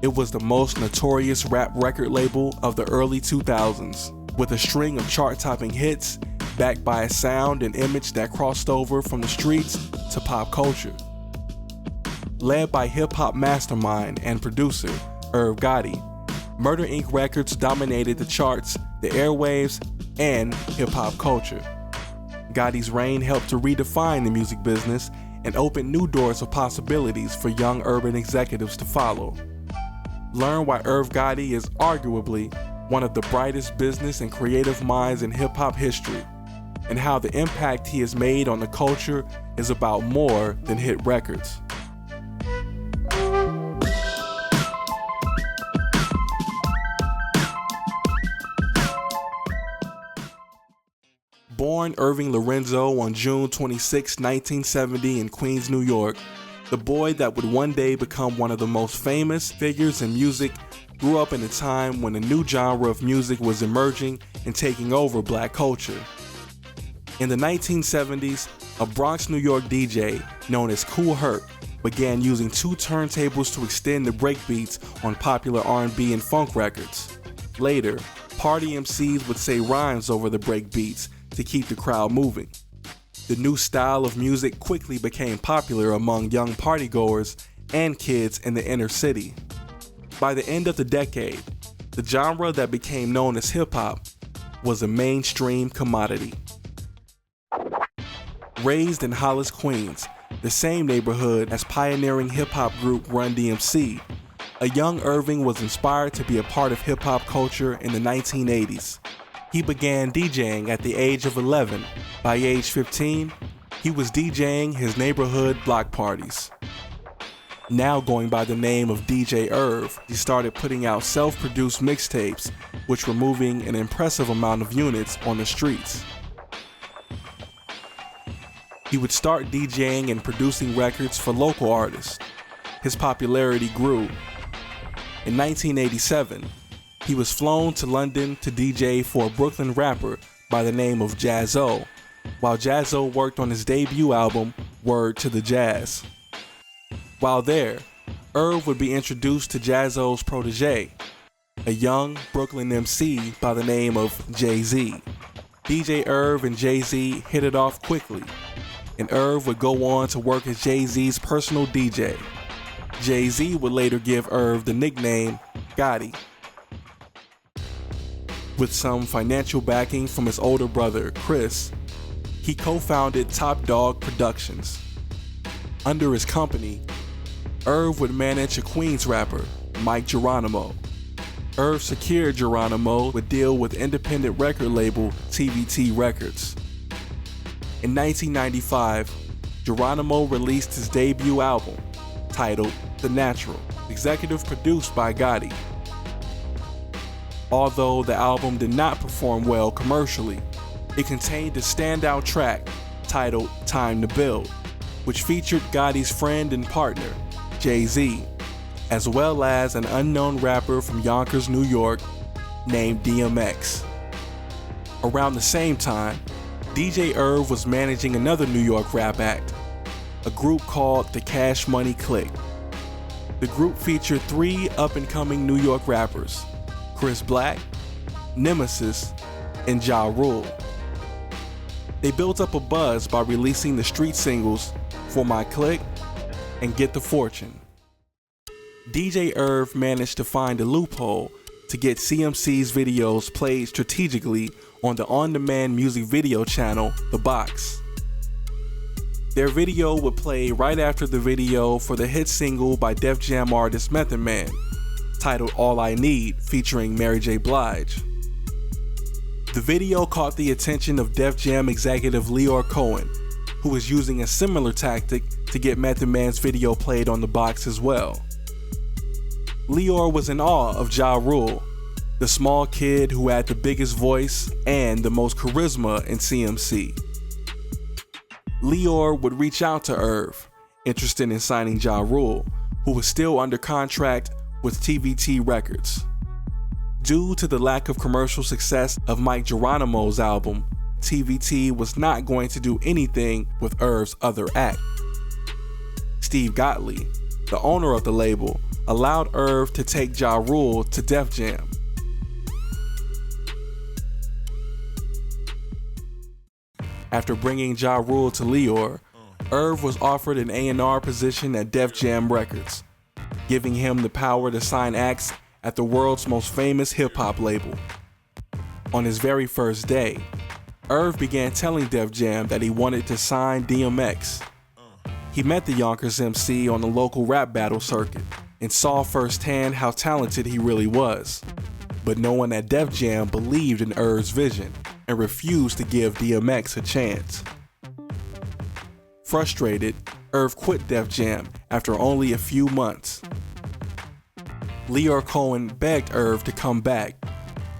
It was the most notorious rap record label of the early 2000s, with a string of chart-topping hits backed by a sound and image that crossed over from the streets to pop culture. Led by hip-hop mastermind and producer Irv Gotti, Murder Inc. Records dominated the charts, the airwaves, and hip-hop culture. Gotti's reign helped to redefine the music business and open new doors of possibilities for young urban executives to follow. Learn why Irv Gotti is arguably one of the brightest business and creative minds in hip-hop history, and how the impact he has made on the culture is about more than hit records. Born Irving Lorenzo on June 26, 1970 in Queens, New York, the boy that would one day become one of the most famous figures in music grew up in a time when a new genre of music was emerging and taking over black culture. In the 1970s, a Bronx, New York DJ known as Kool Herc began using two turntables to extend the breakbeats on popular R&B and funk records. Later, party MCs would say rhymes over the breakbeats to keep the crowd moving. The new style of music quickly became popular among young partygoers and kids in the inner city. By the end of the decade, the genre that became known as hip-hop was a mainstream commodity. Raised in Hollis, Queens, the same neighborhood as pioneering hip-hop group Run DMC, a young Irving was inspired to be a part of hip-hop culture in the 1980s. He began DJing at the age of 11. By age 15, he was DJing his neighborhood block parties. Now going by the name of DJ Irv, he started putting out self-produced mixtapes, which were moving an impressive amount of units on the streets. He would start DJing and producing records for local artists. His popularity grew. In 1987, he was flown to London to DJ for a Brooklyn rapper by the name of Jaz-O, while Jaz-O worked on his debut album, Word to the Jazz. While there, Irv would be introduced to Jaz-O's protege, a young Brooklyn MC by the name of Jay-Z. DJ Irv and Jay-Z hit it off quickly, and Irv would go on to work as Jay-Z's personal DJ. Jay-Z would later give Irv the nickname Gotti. With some financial backing from his older brother, Chris, he co-founded Top Dog Productions. Under his company, Irv would manage a Queens rapper, Mike Geronimo. Irv secured Geronimo would deal with independent record label TVT Records. In 1995, Geronimo released his debut album, titled The Natural, executive produced by Gotti. Although the album did not perform well commercially, it contained a standout track titled Time to Build, which featured Gotti's friend and partner, Jay-Z, as well as an unknown rapper from Yonkers, New York, named DMX. Around the same time, DJ Irv was managing another New York rap act, a group called the Cash Money Clique. The group featured three up-and-coming New York rappers, Chris Black, Nemesis, and R.U.L.E. They built up a buzz by releasing the street singles For My Clique and Get the Fortune. DJ Irv managed to find a loophole to get CMC's videos played strategically on the on-demand music video channel, The Box. Their video would play right after the video for the hit single by Def Jam artist Method Man, titled All I Need, featuring Mary J. Blige. The video caught the attention of Def Jam executive Leor Cohen, who was using a similar tactic to get Method Man's video played on The Box as well. Leor was in awe of R.U.L.E, the small kid who had the biggest voice and the most charisma in CMC. Leor would reach out to Irv, interested in signing R.U.L.E, who was still under contract with TVT Records. Due to the lack of commercial success of Mike Geronimo's album, TVT was not going to do anything with Irv's other act. Steve Gottlieb, the owner of the label, allowed Irv to take Ja Rule to Def Jam. After bringing Ja Rule to Lloyd, Irv was offered an A&R position at Def Jam Records, giving him the power to sign acts at the world's most famous hip-hop label. On his very first day, Irv began telling Def Jam that he wanted to sign DMX. He met the Yonkers MC on the local rap battle circuit and saw firsthand how talented he really was. But no one at Def Jam believed in Irv's vision and refused to give DMX a chance. Frustrated, Irv quit Def Jam after only a few months. Lyor Cohen begged Irv to come back,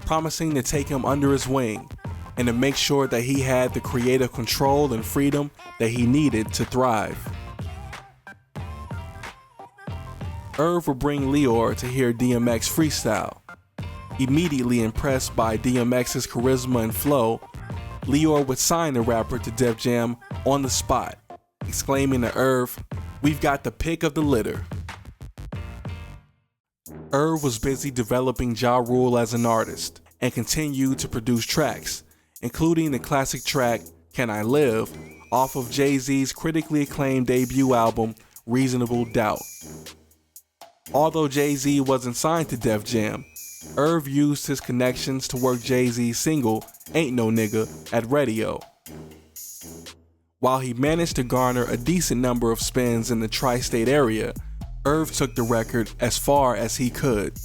promising to take him under his wing and to make sure that he had the creative control and freedom that he needed to thrive. Irv would bring Lyor to hear DMX freestyle. Immediately impressed by DMX's charisma and flow, Lyor would sign the rapper to Def Jam on the spot, exclaiming to Irv, "We've got the pick of the litter." Irv was busy developing Ja Rule as an artist and continued to produce tracks, including the classic track Can I Live off of Jay-Z's critically acclaimed debut album Reasonable Doubt. Although Jay-Z wasn't signed to Def Jam, Irv used his connections to work Jay-Z's single Ain't No Nigga at radio. While he managed to garner a decent number of spins in the tri-state area, Irv took the record as far as he could.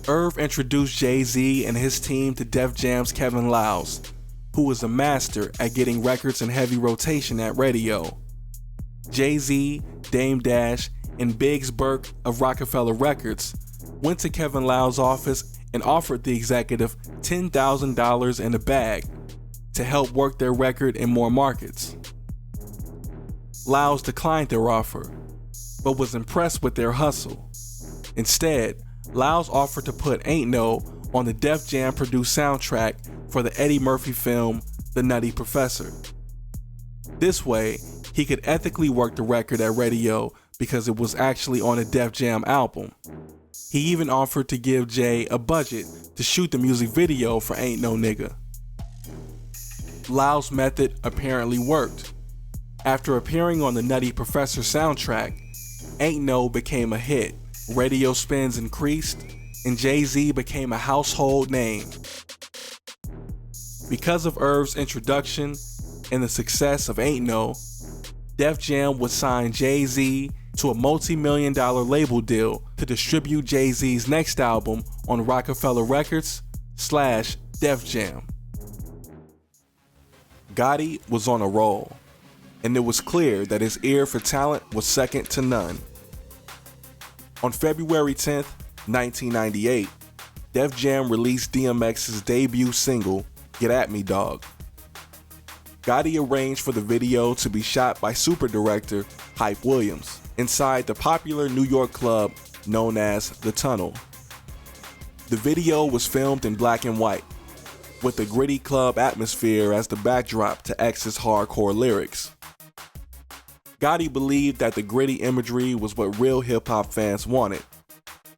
Irv introduced Jay-Z and his team to Def Jam's Kevin Liles, who was a master at getting records in heavy rotation at radio. Jay-Z, Dame Dash, and Biggs Burke of Rockefeller Records went to Kevin Liles' office and offered the executive $10,000 in a bag to help work their record in more markets. Liles declined their offer, but was impressed with their hustle. Instead, Liles offered to put Ain't No on the Def Jam produced soundtrack for the Eddie Murphy film The Nutty Professor. This way, he could ethically work the record at radio because it was actually on a Def Jam album. He even offered to give Jay a budget to shoot the music video for Ain't No Nigga. Liles' method apparently worked. After appearing on the Nutty Professor soundtrack, Ain't No became a hit, radio spins increased, and Jay-Z became a household name. Because of Irv's introduction and the success of Ain't No, Def Jam would sign Jay-Z to a multi-million-dollar label deal to distribute Jay-Z's next album on Rockefeller Records / Def Jam. Gotti was on a roll, and it was clear that his ear for talent was second to none. On February 10th, 1998, Def Jam released DMX's debut single, Get At Me Dog. Gotti arranged for the video to be shot by super director Hype Williams inside the popular New York club known as The Tunnel. The video was filmed in black and white, with the gritty club atmosphere as the backdrop to X's hardcore lyrics. Gotti believed that the gritty imagery was what real hip-hop fans wanted,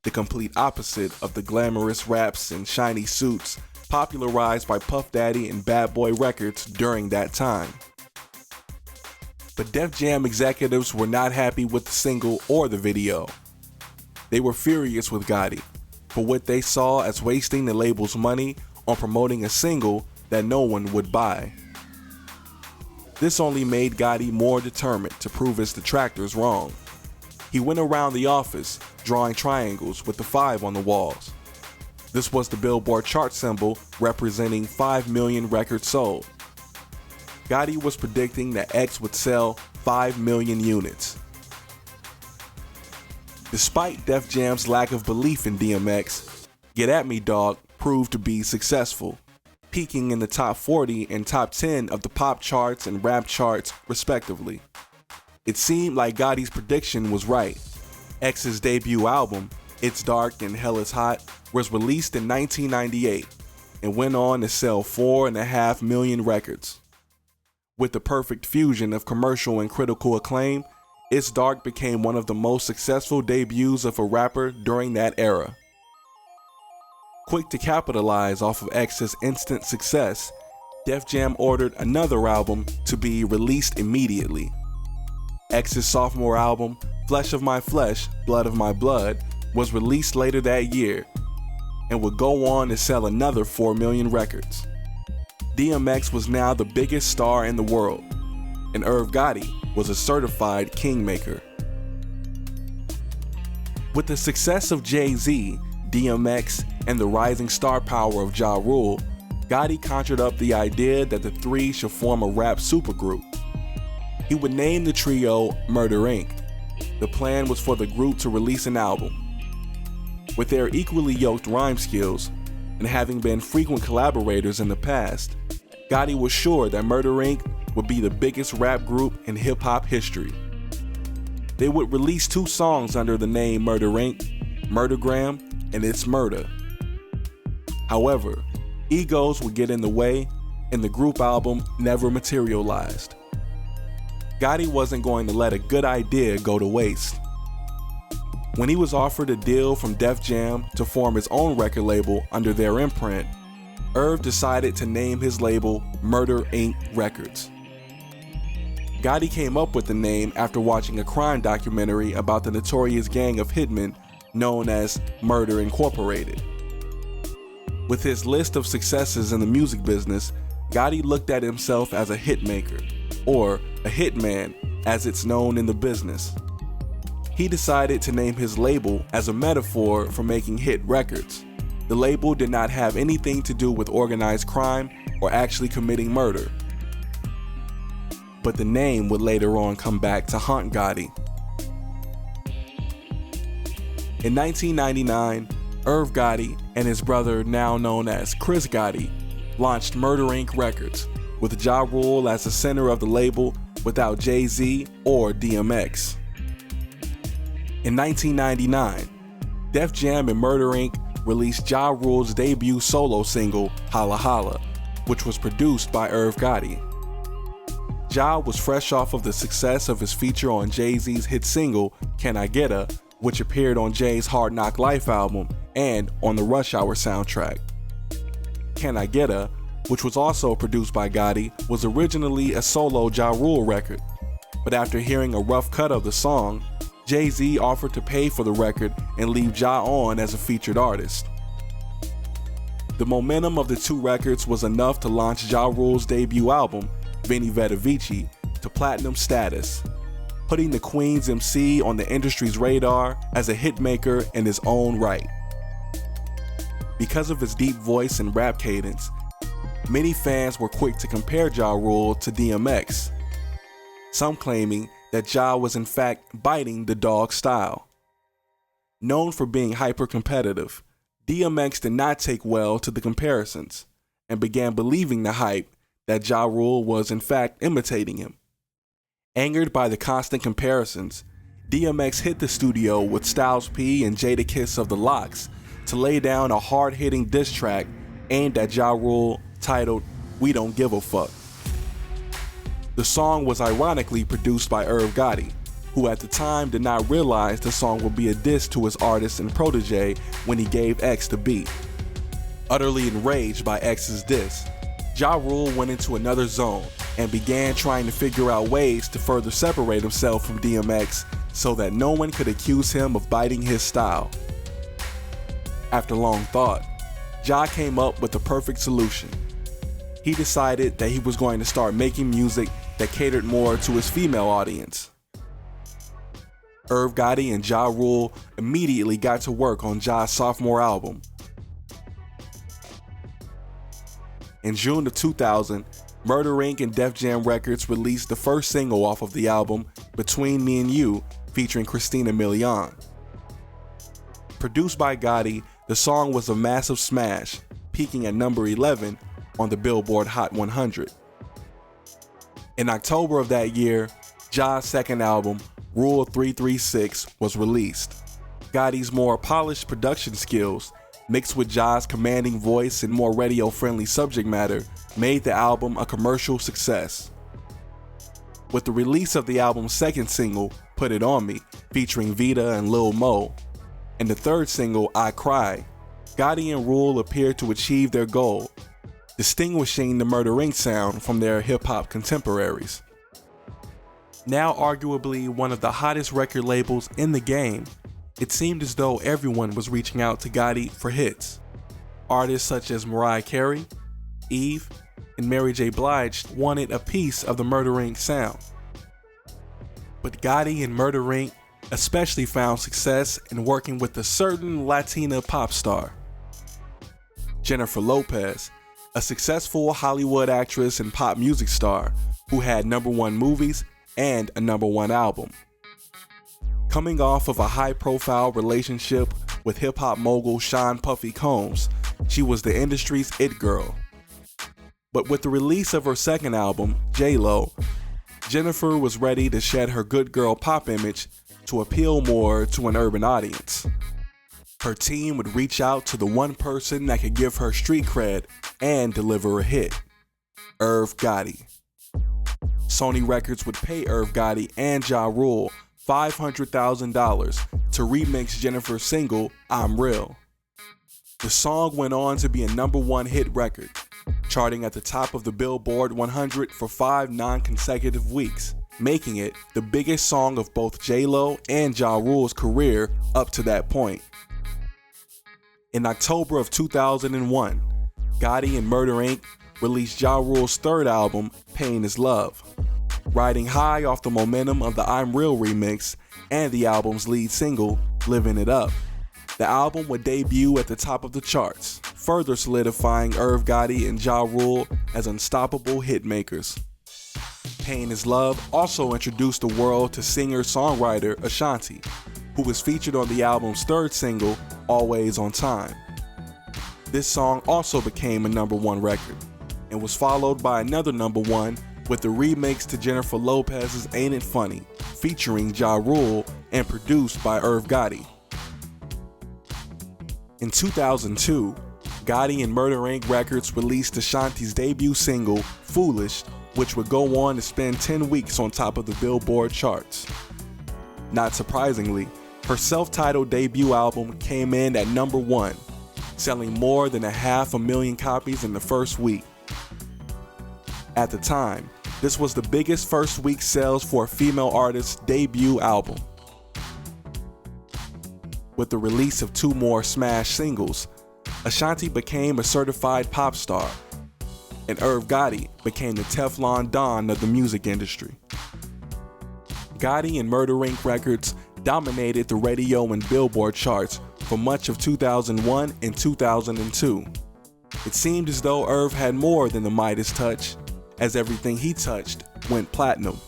the complete opposite of the glamorous raps and shiny suits popularized by Puff Daddy and Bad Boy Records during that time. But Def Jam executives were not happy with the single or the video. They were furious with Gotti for what they saw as wasting the label's money on promoting a single that no one would buy. This only made Gotti more determined to prove his detractors wrong. He went around the office drawing triangles with the 5 on the walls. This was the Billboard chart symbol representing 5 million records sold. Gotti was predicting that X would sell 5 million units. Despite Def Jam's lack of belief in DMX, Get At Me Dog proved to be successful, peaking in the top 40 and top 10 of the pop charts and rap charts, respectively. It seemed like Gotti's prediction was right. X's debut album, It's Dark and Hell Is Hot, was released in 1998 and went on to sell 4.5 million records. With the perfect fusion of commercial and critical acclaim, It's Dark became one of the most successful debuts of a rapper during that era. Quick to capitalize off of X's instant success, Def Jam ordered another album to be released immediately. X's sophomore album, Flesh of My Flesh, Blood of My Blood, was released later that year and would go on to sell another 4 million records. DMX was now the biggest star in the world, and Irv Gotti was a certified kingmaker. With the success of Jay-Z, DMX, and the rising star power of Ja-Rule, Gotti conjured up the idea that the three should form a rap supergroup. He would name the trio Murder Inc. The plan was for the group to release an album. With their equally yoked rhyme skills, and having been frequent collaborators in the past, Gotti was sure that Murder Inc. would be the biggest rap group in hip-hop history. They would release 2 songs under the name Murder Inc., Murdergram and It's Murder. However, egos would get in the way, and the group album never materialized. Gotti wasn't going to let a good idea go to waste. When he was offered a deal from Def Jam to form his own record label under their imprint, Irv decided to name his label Murder Inc. Records. Gotti came up with the name after watching a crime documentary about the notorious gang of hitmen known as Murder Incorporated. With his list of successes in the music business, Gotti looked at himself as a hitmaker, or a hitman as it's known in the business. He decided to name his label as a metaphor for making hit records. The label did not have anything to do with organized crime or actually committing murder. But the name would later on come back to haunt Gotti. In 1999, Irv Gotti and his brother, now known as Chris Gotti, launched Murder Inc. Records, with Ja-Rule as the center of the label without Jay-Z or DMX. In 1999, Def Jam and Murder Inc. released Ja-Rule's debut solo single, Holla Holla, which was produced by Irv Gotti. Ja was fresh off of the success of his feature on Jay-Z's hit single, Can I Get A, which appeared on Jay's Hard Knock Life album and on the Rush Hour soundtrack. Can I Get A, which was also produced by Gotti, was originally a solo Ja-Rule record, but after hearing a rough cut of the song, Jay-Z offered to pay for the record and leave Ja on as a featured artist. The momentum of the 2 records was enough to launch Ja-Rule's debut album, Venni, Vecci, to platinum status, putting the Queen's MC on the industry's radar as a hitmaker in his own right. Because of his deep voice and rap cadence, many fans were quick to compare Ja-Rule to DMX, some claiming that Ja was in fact biting the dog style. Known for being hyper-competitive, DMX did not take well to the comparisons and began believing the hype that Ja-Rule was in fact imitating him. Angered by the constant comparisons, DMX hit the studio with Styles P and Jadakiss of the Lox to lay down a hard-hitting diss track aimed at Ja-Rule titled We Don't Give a Fuck. The song was ironically produced by Irv Gotti, who at the time did not realize the song would be a diss to his artist and protege when he gave X the beat. Utterly enraged by X's diss, Ja-Rule went into another zone and began trying to figure out ways to further separate himself from DMX so that no one could accuse him of biting his style. After long thought, Ja came up with the perfect solution. He decided that he was going to start making music that catered more to his female audience. Irv Gotti and Ja-Rule immediately got to work on Ja's sophomore album. In June of 2000, Murder Inc. and Def Jam Records released the first single off of the album, Between Me and You, featuring Christina Milian. Produced by Gotti, the song was a massive smash, peaking at number 11 on the Billboard Hot 100. In October of that year, Ja's second album, Rule 336, was released. Gotti's more polished production skills, mixed with Ja's commanding voice and more radio-friendly subject matter, made the album a commercial success. With the release of the album's second single, Put It On Me, featuring Vita and Lil Mo. And the third single, I Cry, Gotti and R.U.L.E appeared to achieve their goal, distinguishing the Murder Inc. sound from their hip-hop contemporaries. Now arguably one of the hottest record labels in the game, it seemed as though everyone was reaching out to Gotti for hits. Artists such as Mariah Carey, Eve, and Mary J. Blige wanted a piece of the Murder Inc. sound. But Gotti and Murder Inc. especially found success in working with a certain Latina pop star, Jennifer Lopez, a successful Hollywood actress and pop music star who had #1 movies and a #1 album. Coming off of a high-profile relationship with hip-hop mogul Sean Puffy Combs, she was the industry's it girl. But with the release of her second album, J-Lo, Jennifer was ready to shed her good girl pop image to appeal more to an urban audience. Her team would reach out to the one person that could give her street cred and deliver a hit, Irv Gotti. Sony Records would pay Irv Gotti and R.U.L.E $500,000 to remix Jennifer's single, I'm Real. The song went on to be a #1 hit record, charting at the top of the Billboard 100 for 5 non-consecutive weeks, making it the biggest song of both J-Lo and R.U.L.'s career up to that point. In October of 2001, Gotti and Murder Inc. released R.U.L.'s third album, Pain Is Love, riding high off the momentum of the I'm Real remix and the album's lead single, Living It Up. The album would debut at the top of the charts, further solidifying Irv Gotti and R.U.L.E as unstoppable hitmakers. Pain Is Love also introduced the world to singer-songwriter Ashanti, who was featured on the album's third single, Always on Time. This song also became a #1 record, and was followed by another #1 with the remix to Jennifer Lopez's Ain't It Funny, featuring R.U.L.E and produced by Irv Gotti. In 2002, Gotti and Murder Inc. Records released Ashanti's debut single, Foolish, which would go on to spend 10 weeks on top of the Billboard charts. Not surprisingly, her self-titled debut album came in at #1, selling more than 500,000 copies in the first week. At the time, this was the biggest first week sales for a female artist's debut album. With the release of 2 more smash singles, Ashanti became a certified pop star, and Irv Gotti became the Teflon Don of the music industry. Gotti and Murder Inc. Records dominated the radio and Billboard charts for much of 2001 and 2002. It seemed as though Irv had more than the Midas touch, as everything he touched went platinum.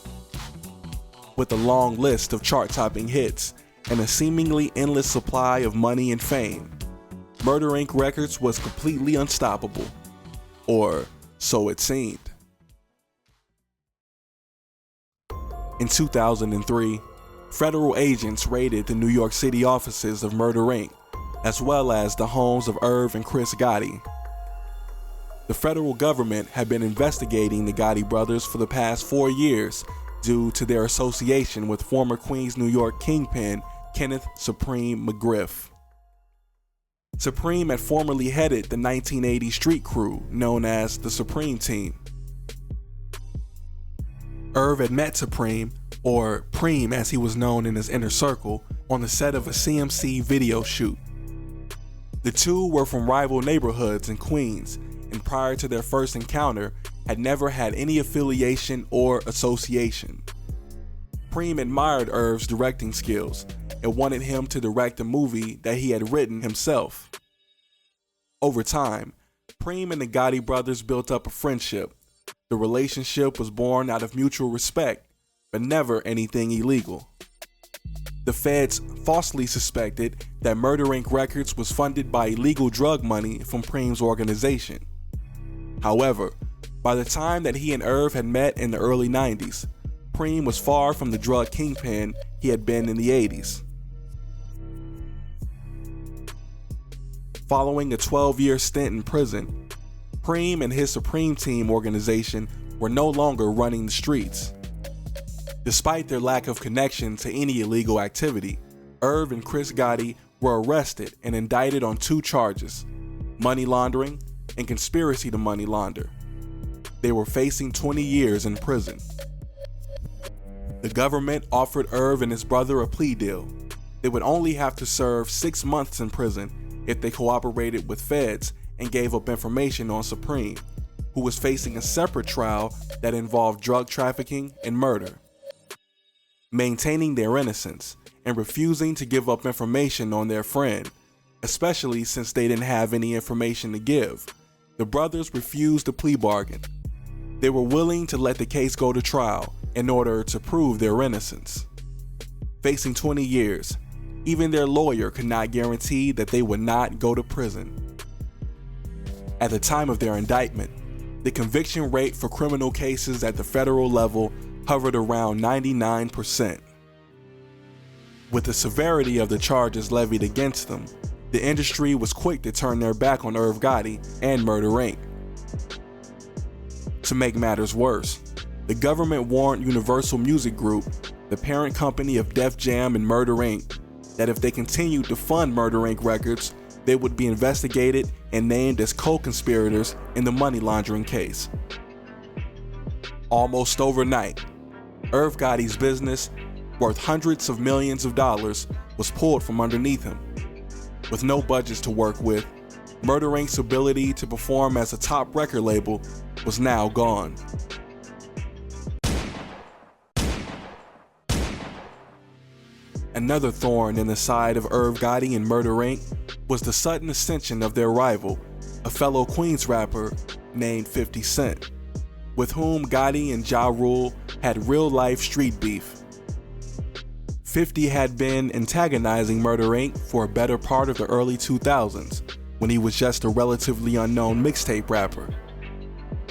With a long list of chart-topping hits and a seemingly endless supply of money and fame, Murder Inc. Records was completely unstoppable. Or so it seemed. In 2003, federal agents raided the New York City offices of Murder Inc., as well as the homes of Irv and Chris Gotti. The federal government had been investigating the Gotti brothers for the past 4 years due to their association with former Queens, New York kingpin Kenneth Supreme McGriff. Supreme had formerly headed the 1980 street crew known as the Supreme Team. Irv had met Supreme, or Preem as he was known in his inner circle, on the set of a CMC video shoot. The two were from rival neighborhoods in Queens, and prior to their first encounter, had never had any affiliation or association. Preem admired Irv's directing skills and wanted him to direct a movie that he had written himself. Over time, Preem and the Gotti brothers built up a friendship. The relationship was born out of mutual respect, but never anything illegal. The feds falsely suspected that Murder Inc. Records was funded by illegal drug money from Preem's organization. However, by the time that he and Irv had met in the early 90s, Preem was far from the drug kingpin he had been in the 80s. Following a 12-year stint in prison, Preem and his Supreme Team organization were no longer running the streets. Despite their lack of connection to any illegal activity, Irv and Chris Gotti were arrested and indicted on 2 charges: money laundering and conspiracy to money launder. They were facing 20 years in prison. The government offered Irv and his brother a plea deal. They would only have to serve 6 months in prison if they cooperated with feds and gave up information on Supreme, who was facing a separate trial that involved drug trafficking and murder. Maintaining their innocence and refusing to give up information on their friend, especially since they didn't have any information to give, the brothers refused the plea bargain. They were willing to let the case go to trial in order to prove their innocence. Facing 20 years, even their lawyer could not guarantee that they would not go to prison. At the time of their indictment, the conviction rate for criminal cases at the federal level hovered around 99%. With the severity of the charges levied against them, the industry was quick to turn their back on Irv Gotti and Murder Inc. To make matters worse, the government warned Universal Music Group, the parent company of Def Jam and Murder Inc., that if they continued to fund Murder Inc. records, they would be investigated and named as co-conspirators in the money laundering case. Almost overnight, Irv Gotti's business, worth hundreds of millions of dollars, was pulled from underneath him. With no budgets to work with, Murder Inc.'s ability to perform as a top record label was now gone. Another thorn in the side of Irv Gotti and Murder Inc. was the sudden ascension of their rival, a fellow Queens rapper named 50 Cent, with whom Gotti and Ja-Rule had real-life street beef. 50 had been antagonizing Murder Inc. for a better part of the early 2000s, when he was just a relatively unknown mixtape rapper.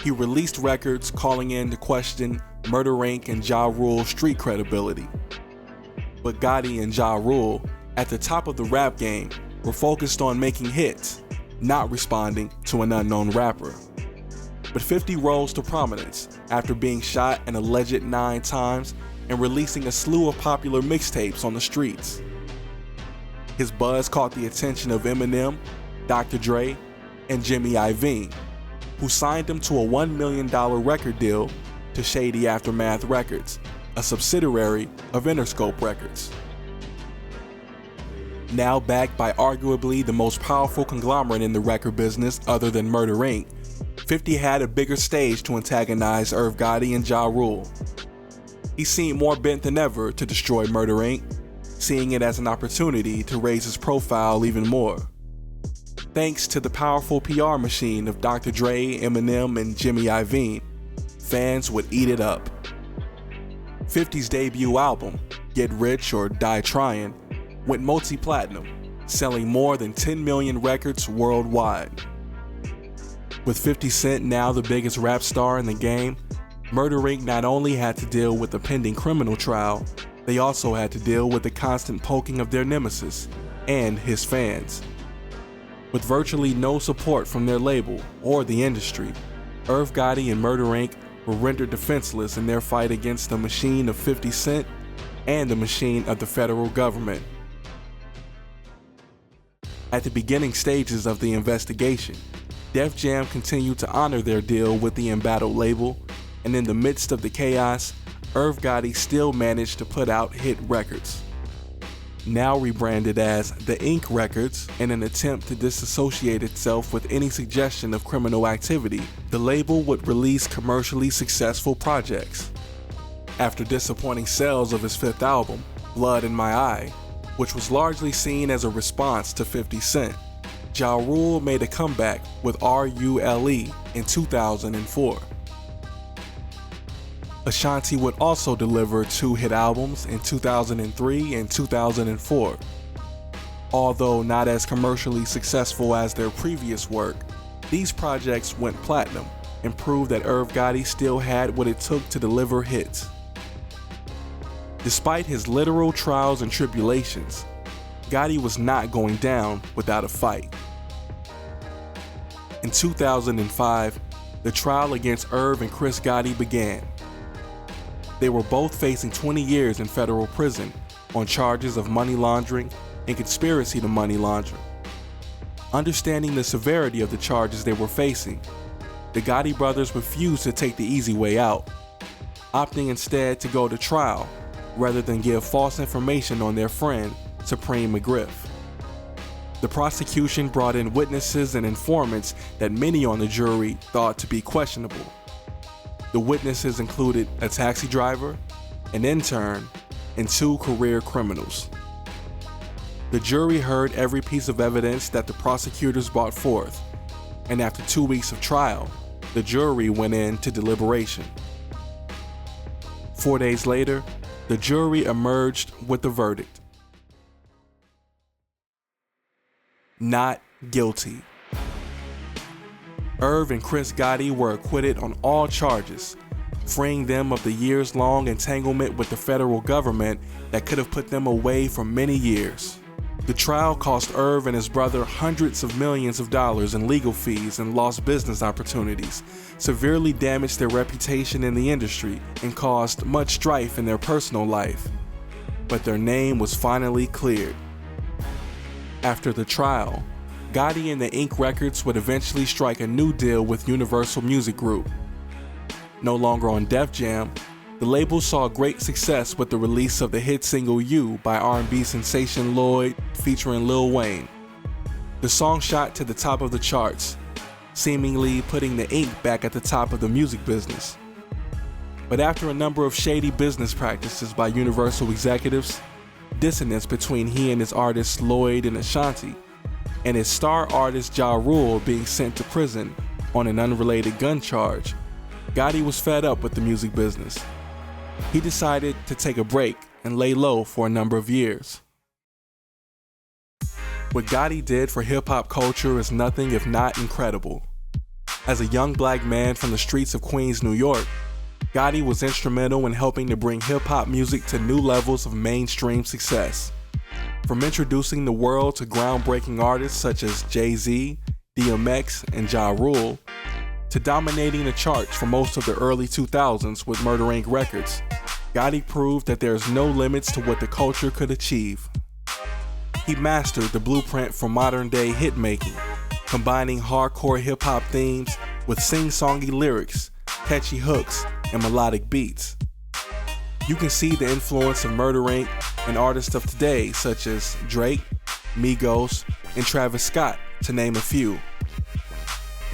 He released records calling into question Murder Inc. and Ja-Rule's street credibility. But Gotti and Ja-Rule, at the top of the rap game, were focused on making hits, not responding to an unknown rapper. But 50 rose to prominence after being shot an alleged 9 times and releasing a slew of popular mixtapes on the streets. His buzz caught the attention of Eminem, Dr. Dre, and Jimmy Iovine, who signed him to a $1 million record deal to Shady Aftermath Records, a subsidiary of Interscope Records. Now backed by arguably the most powerful conglomerate in the record business other than Murder Inc., 50 had a bigger stage to antagonize Irv Gotti and Ja-Rule. He seemed more bent than ever to destroy Murder Inc., seeing it as an opportunity to raise his profile even more. Thanks to the powerful PR machine of Dr. Dre, Eminem, and Jimmy Iovine, fans would eat it up. 50's debut album, Get Rich or Die Tryin', went multi-platinum, selling more than 10 million records worldwide. With 50 Cent now the biggest rap star in the game, Murder Inc. not only had to deal with a pending criminal trial, they also had to deal with the constant poking of their nemesis and his fans. With virtually no support from their label or the industry, Irv Gotti and Murder Inc. were rendered defenseless in their fight against the machine of 50 Cent and the machine of the federal government. At the beginning stages of the investigation, Def Jam continued to honor their deal with the embattled label, and in the midst of the chaos, Irv Gotti still managed to put out hit records. Now rebranded as The Inc. Records in an attempt to disassociate itself with any suggestion of criminal activity, the label would release commercially successful projects. After disappointing sales of his 5th album, Blood in My Eye, which was largely seen as a response to 50 Cent, Ja-Rule made a comeback with R.U.L.E. in 2004. Ashanti would also deliver 2 hit albums in 2003 and 2004. Although not as commercially successful as their previous work, these projects went platinum and proved that Irv Gotti still had what it took to deliver hits. Despite his literal trials and tribulations, Gotti was not going down without a fight. In 2005, the trial against Irv and Chris Gotti began. They were both facing 20 years in federal prison on charges of money laundering and conspiracy to money launder. Understanding the severity of the charges they were facing, the Gotti brothers refused to take the easy way out, opting instead to go to trial rather than give false information on their friend, Supreme McGriff. The prosecution brought in witnesses and informants that many on the jury thought to be questionable. The witnesses included a taxi driver, an intern, and 2 career criminals. The jury heard every piece of evidence that the prosecutors brought forth, and after 2 weeks of trial, the jury went into deliberation. 4 days later, the jury emerged with the verdict: not guilty. Irv and Chris Gotti were acquitted on all charges, freeing them of the years-long entanglement with the federal government that could have put them away for many years. The trial cost Irv and his brother hundreds of millions of dollars in legal fees and lost business opportunities, severely damaged their reputation in the industry, and caused much strife in their personal life. But their name was finally cleared. After the trial, Gotti and the Ink Records would eventually strike a new deal with Universal Music Group. No longer on Def Jam, the label saw great success with the release of the hit single You by R&B sensation Lloyd featuring Lil Wayne. The song shot to the top of the charts, seemingly putting the Ink back at the top of the music business. But after a number of shady business practices by Universal executives, dissonance between he and his artists Lloyd and Ashanti, and his star artist R.U.L.E being sent to prison on an unrelated gun charge, Gotti was fed up with the music business. He decided to take a break and lay low for a number of years. What Gotti did for hip-hop culture is nothing if not incredible. As a young black man from the streets of Queens, New York, Gotti was instrumental in helping to bring hip-hop music to new levels of mainstream success. From introducing the world to groundbreaking artists such as Jay-Z, DMX, and R.U.L.E, to dominating the charts for most of the early 2000s with Murder Inc. Records, Gotti proved that there is no limits to what the culture could achieve. He mastered the blueprint for modern-day hit-making, combining hardcore hip-hop themes with sing-songy lyrics, catchy hooks, and melodic beats. You can see the influence of Murder Inc. and artists of today such as Drake, Migos, and Travis Scott, to name a few.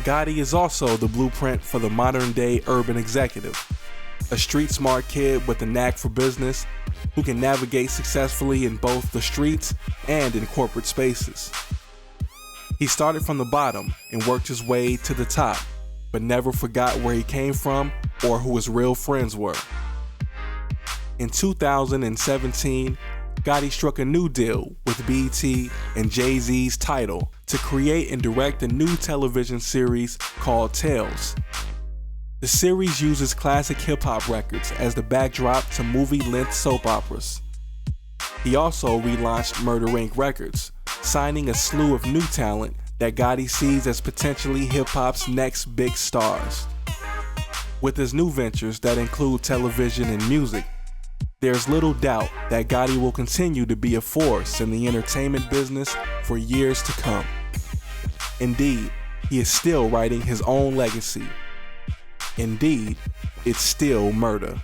Gotti is also the blueprint for the modern-day urban executive, a street-smart kid with a knack for business who can navigate successfully in both the streets and in corporate spaces. He started from the bottom and worked his way to the top, but never forgot where he came from or who his real friends were. In 2017, Gotti struck a new deal with BET and Jay-Z's Tidal to create and direct a new television series called Tales. The series uses classic hip-hop records as the backdrop to movie-length soap operas. He also relaunched Murder Inc. Records, signing a slew of new talent that Gotti sees as potentially hip-hop's next big stars. With his new ventures that include television and music, there's little doubt that Gotti will continue to be a force in the entertainment business for years to come. Indeed, he is still writing his own legacy. Indeed, it's still murder.